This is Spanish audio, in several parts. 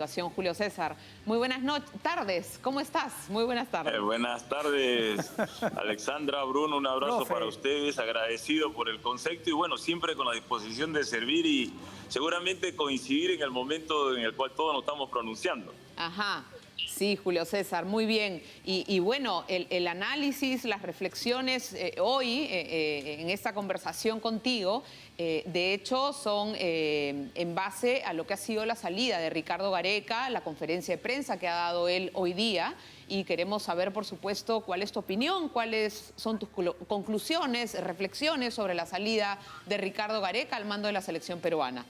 situación. Julio César, muy buenas tardes. ¿Cómo estás? Muy buenas tardes. Buenas tardes, Alexandra, Bruno, un abrazo para ustedes, agradecido por el concepto y bueno, siempre con la disposición de servir y seguramente coincidir en el momento en el cual todos nos estamos pronunciando. Ajá. Sí, Julio César, muy bien. Y bueno, el análisis, las reflexiones hoy en esta conversación contigo, de hecho son en base a lo que ha sido la salida de Ricardo Gareca, la conferencia de prensa que ha dado él hoy día, y queremos saber, por supuesto, cuál es tu opinión, cuáles son tus conclusiones, reflexiones sobre la salida de Ricardo Gareca al mando de la selección peruana.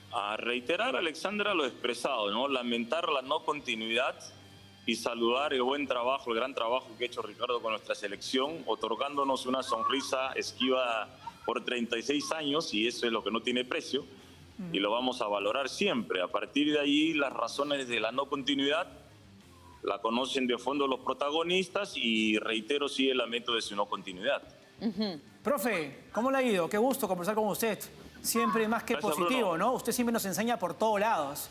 A reiterar, Alexandra, lo expresado, ¿no? Lamentar la no continuidad y saludar el buen trabajo, el gran trabajo que ha hecho Ricardo con nuestra selección, otorgándonos una sonrisa esquiva por 36 años, y eso es lo que no tiene precio, y lo vamos a valorar siempre. A partir de ahí, las razones de la no continuidad la conocen de fondo los protagonistas y reitero, sí, el lamento de su no continuidad. Profe, ¿cómo le ha ido? Qué gusto conversar con usted. Siempre más que Gracias, positivo, Bruno. ¿no? Usted siempre nos enseña por todos lados.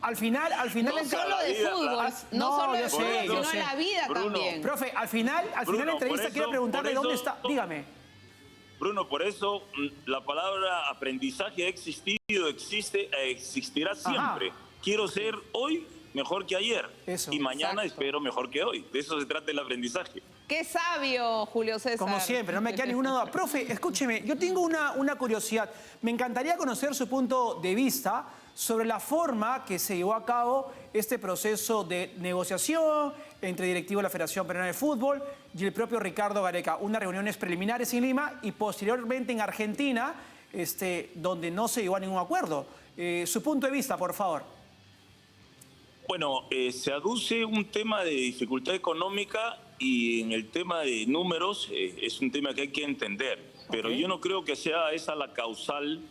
Al final... No solo de fútbol, no solo de fútbol, sino yo sé. la vida Bruno, también. Profe, al final de la entrevista quiero preguntarle dónde está... Dígame. Bruno, por eso la palabra aprendizaje ha existido, existe e existirá siempre. Ajá. Quiero ser hoy mejor que ayer y mañana espero mejor que hoy. De eso se trata el aprendizaje. ¡Qué sabio, Julio César! Como siempre, no me queda ninguna duda. Profe, escúcheme, yo tengo una curiosidad. Me encantaría conocer su punto de vista sobre la forma que se llevó a cabo este proceso de negociación entre directivos de la Federación Peruana de Fútbol y el propio Ricardo Gareca. Unas reuniones preliminares en Lima y posteriormente en Argentina, donde no se llegó a ningún acuerdo. Su punto de vista, por favor. Bueno, se aduce un tema de dificultad económica y en el tema de números es un tema que hay que entender. Pero yo no creo que sea esa la causal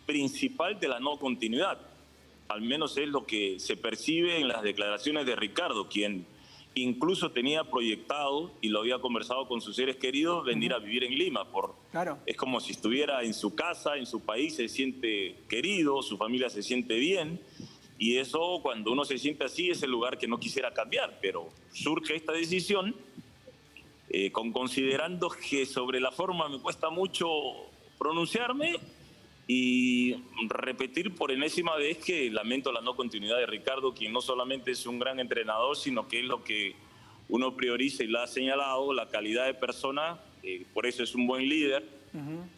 principal de la no continuidad. Al menos es lo que se percibe en las declaraciones de Ricardo, quien incluso tenía proyectado y lo había conversado con sus seres queridos, venir a vivir en Lima. Es como si estuviera en su casa, en su país, se siente querido, su familia se siente bien. Y eso, cuando uno se siente así, es el lugar que no quisiera cambiar. Pero surge esta decisión, considerando que sobre la forma me cuesta mucho pronunciarme y repetir por enésima vez que lamento la no continuidad de Ricardo, quien no solamente es un gran entrenador, sino que es lo que uno prioriza y lo ha señalado, la calidad de persona. Por eso es un buen líder,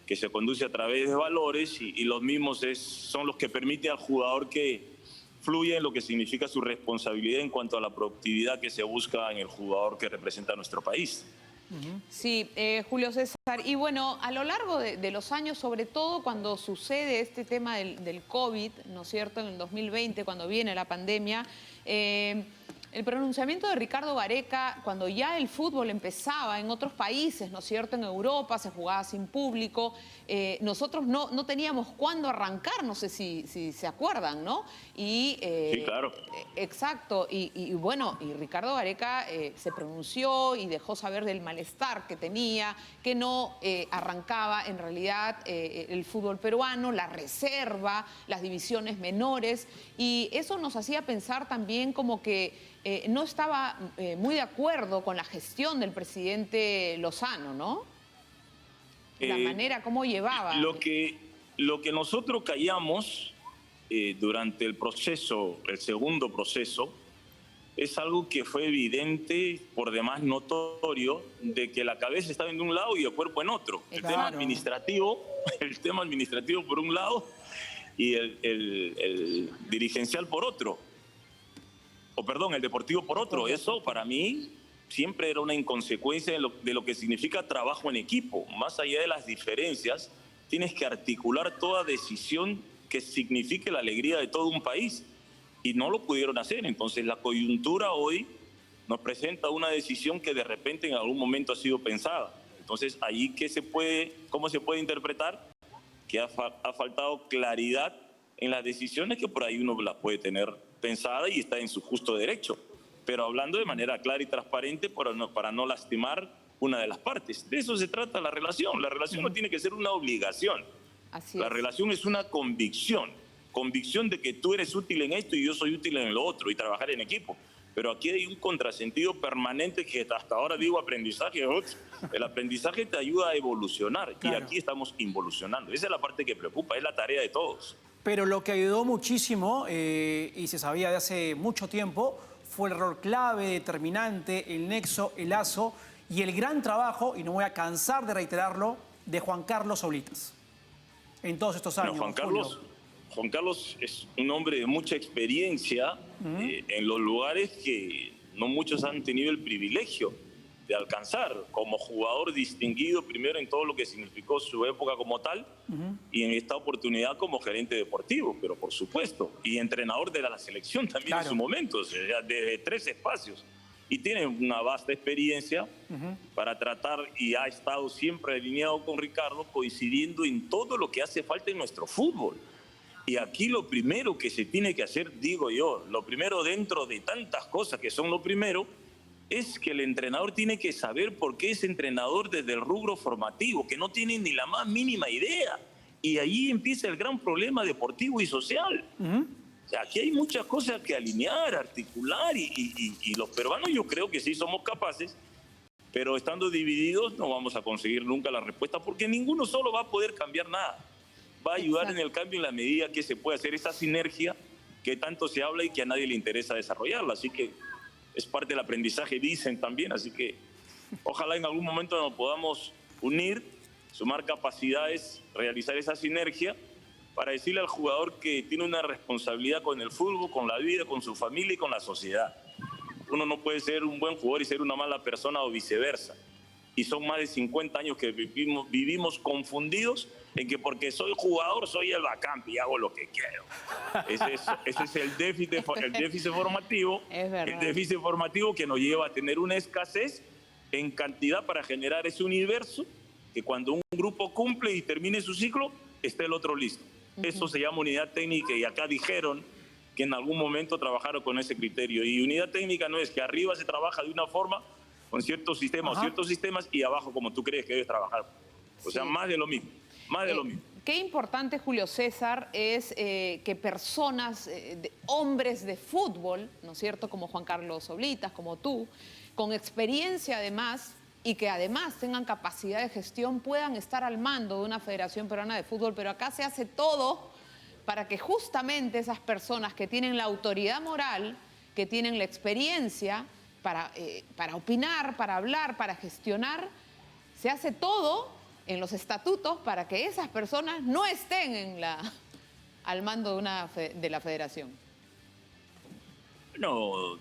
que se conduce a través de valores y los mismos son los que permiten al jugador que fluye en lo que significa su responsabilidad en cuanto a la productividad que se busca en el jugador que representa a nuestro país. Sí, Julio César. Y bueno, a lo largo de los años, sobre todo cuando sucede este tema del COVID, ¿no es cierto?, en el 2020, cuando viene la pandemia, el pronunciamiento de Ricardo Gareca, cuando ya el fútbol empezaba en otros países, ¿no es cierto?, en Europa se jugaba sin público, nosotros no teníamos cuándo arrancar, no sé si se acuerdan, ¿no? Sí, claro. Exacto, y bueno, y Ricardo Gareca se pronunció y dejó saber del malestar que tenía, que no arrancaba en realidad el fútbol peruano, la reserva, las divisiones menores, y eso nos hacía pensar también como que no estaba muy de acuerdo con la gestión del presidente Lozano, ¿no? La manera como llevaba. Lo que nosotros callamos durante el proceso, el segundo proceso, es algo que fue evidente, por demás notorio, de que la cabeza estaba en un lado y el cuerpo en otro. El tema administrativo por un lado y el dirigencial por otro. El deportivo por otro. Eso para mí siempre era una inconsecuencia de lo que significa trabajo en equipo. Más allá de las diferencias, tienes que articular toda decisión que signifique la alegría de todo un país. Y no lo pudieron hacer. Entonces la coyuntura hoy nos presenta una decisión que de repente en algún momento ha sido pensada. Entonces allí ¿cómo se puede interpretar? Que ha faltado claridad en las decisiones, que por ahí uno las puede tener pensada y está en su justo derecho, pero hablando de manera clara y transparente para no lastimar una de las partes. De eso se trata la relación. La relación no tiene que ser una obligación. La relación es una convicción. convicción de que tú eres útil en esto y yo soy útil en lo otro, y trabajar en equipo. Pero aquí hay un contrasentido permanente que hasta ahora digo aprendizaje. El aprendizaje te ayuda a evolucionar, claro. y aquí estamos involucionando. Esa es la parte que preocupa, es la tarea de todos. Pero lo que ayudó muchísimo, y se sabía de hace mucho tiempo, fue el rol clave, determinante, el nexo, el lazo y el gran trabajo, y no voy a cansar de reiterarlo, de Juan Carlos Oblitas en todos estos años. Bueno, Juan Carlos es un hombre de mucha experiencia en los lugares que no muchos han tenido el privilegio de alcanzar, como jugador distinguido primero en todo lo que significó su época como tal, y en esta oportunidad como gerente deportivo, pero por supuesto, y entrenador de la selección también, claro, en su momento, o sea, desde 3 espacios. Y tiene una vasta experiencia para tratar, y ha estado siempre alineado con Ricardo, coincidiendo en todo lo que hace falta en nuestro fútbol. Y aquí lo primero que se tiene que hacer, digo yo, lo primero dentro de tantas cosas que son lo primero, es que el entrenador tiene que saber por qué es entrenador desde el rubro formativo, que no tiene ni la más mínima idea. Y ahí empieza el gran problema deportivo y social. O sea, aquí hay muchas cosas que alinear, articular, y los peruanos yo creo que sí somos capaces, pero estando divididos no vamos a conseguir nunca la respuesta, porque ninguno solo va a poder cambiar nada. Va a ayudar en el cambio en la medida que se puede hacer esa sinergia que tanto se habla y que a nadie le interesa desarrollarla. Así que es parte del aprendizaje, dicen también, así que ojalá en algún momento nos podamos unir, sumar capacidades, realizar esa sinergia para decirle al jugador que tiene una responsabilidad con el fútbol, con la vida, con su familia y con la sociedad. Uno no puede ser un buen jugador y ser una mala persona o viceversa. Y son más de 50 años que vivimos confundidos en que porque soy jugador soy el bacán y hago lo que quiero. Ese es el déficit formativo. Es verdad. El déficit formativo que nos lleva a tener una escasez en cantidad para generar ese universo que cuando un grupo cumple y termine su ciclo, esté el otro listo. Eso se llama unidad técnica, y acá dijeron que en algún momento trabajaron con ese criterio. Y unidad técnica no es que arriba se trabaja de una forma con ciertos sistemas o ciertos sistemas y abajo como tú crees que debes trabajar. O sea, más de lo mismo, más de lo mismo. Qué importante, Julio César, es que personas, hombres de fútbol, ¿no es cierto?, como Juan Carlos Oblitas, como tú, con experiencia además, y que además tengan capacidad de gestión, puedan estar al mando de una Federación Peruana de Fútbol. Pero acá se hace todo para que justamente esas personas que tienen la autoridad moral, que tienen la experiencia para opinar, para hablar, para gestionar, se hace todo en los estatutos para que esas personas no estén al mando de la Federación. No,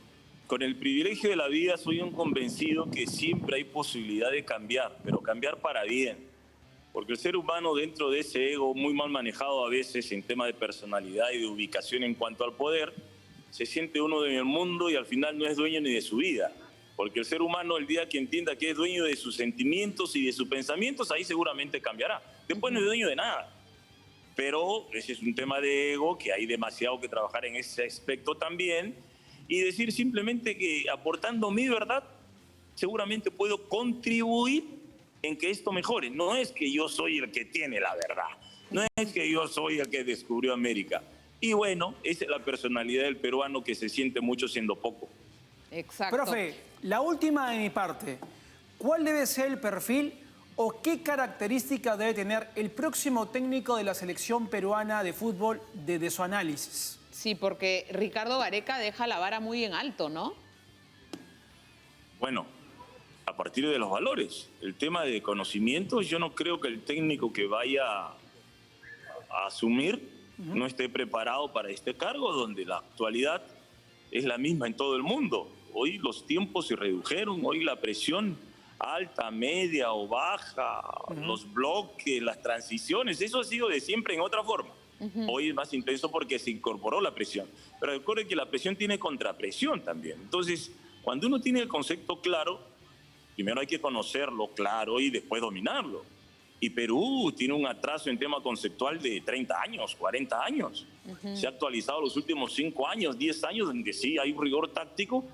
con el privilegio de la vida soy un convencido que siempre hay posibilidad de cambiar, pero cambiar para bien. Porque el ser humano, dentro de ese ego muy mal manejado a veces en tema de personalidad y de ubicación en cuanto al poder, se siente uno en el mundo y al final no es dueño ni de su vida. Porque el ser humano, el día que entienda que es dueño de sus sentimientos y de sus pensamientos, ahí seguramente cambiará. Después no es dueño de nada. Pero ese es un tema de ego, que hay demasiado que trabajar en ese aspecto también. Y decir simplemente que aportando mi verdad, seguramente puedo contribuir en que esto mejore. No es que yo soy el que tiene la verdad. No es que yo soy el que descubrió América. Y bueno, esa es la personalidad del peruano, que se siente mucho siendo poco. Exacto. Profe, la última de mi parte. ¿Cuál debe ser el perfil o qué características debe tener el próximo técnico de la selección peruana de fútbol desde su análisis? Sí, porque Ricardo Gareca deja la vara muy en alto, ¿no? Bueno, a partir de los valores. El tema de conocimientos, yo no creo que el técnico que vaya a asumir no esté preparado para este cargo, donde la actualidad es la misma en todo el mundo. Hoy los tiempos se redujeron, hoy la presión alta, media o baja, los bloques, las transiciones, eso ha sido de siempre en otra forma. Hoy es más intenso porque se incorporó la presión. Pero recuerden que la presión tiene contrapresión también. Entonces, cuando uno tiene el concepto claro, primero hay que conocerlo claro y después dominarlo. Y Perú tiene un atraso en tema conceptual de 30 años, 40 años. Se ha actualizado los últimos 5 años, 10 años, donde sí hay un rigor táctico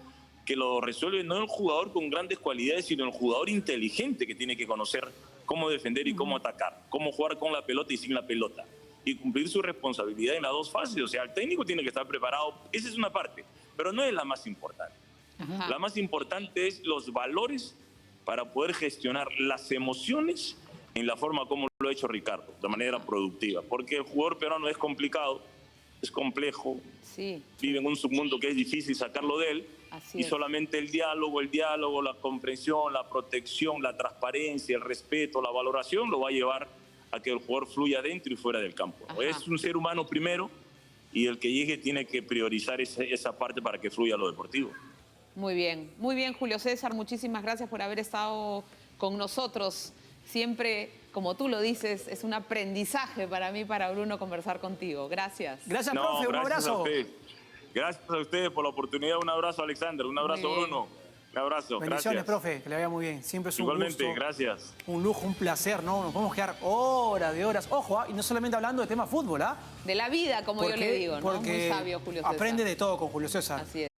que lo resuelve no el jugador con grandes cualidades, sino el jugador inteligente que tiene que conocer cómo defender y cómo atacar, cómo jugar con la pelota y sin la pelota. y cumplir su responsabilidad en las dos fases. O sea, el técnico tiene que estar preparado. Esa es una parte, pero no es la más importante. Ajá. La más importante es los valores para poder gestionar las emociones en la forma como lo ha hecho Ricardo, de manera productiva. Porque el jugador peruano es complicado, es complejo, Sí, vive en un submundo que es difícil sacarlo de él. así Y es. solamente el diálogo, la comprensión, la protección, la transparencia, el respeto, la valoración lo va a llevar a que el jugador fluya dentro y fuera del campo. Ajá. Es un ser humano primero y el que llegue tiene que priorizar esa parte para que fluya lo deportivo. Muy bien, Julio César, muchísimas gracias por haber estado con nosotros. Siempre, como tú lo dices, es un aprendizaje para mí, para Bruno, conversar contigo. Gracias. Gracias, No, profe, un gracias abrazo. a ustedes. Gracias a ustedes por la oportunidad. Un abrazo, Alexander. Un abrazo, Muy bien. Bruno. Un abrazo. Bendiciones, Gracias. profe, que le vaya muy bien. Siempre es un Igualmente, gusto, gracias. un lujo, un placer, ¿no? Nos podemos quedar horas de horas. Ojo, y no solamente hablando de tema fútbol, ¿ah? De la vida, como yo le digo, ¿no? Muy Porque sabio, Julio César. aprende de todo con Julio César. Así es.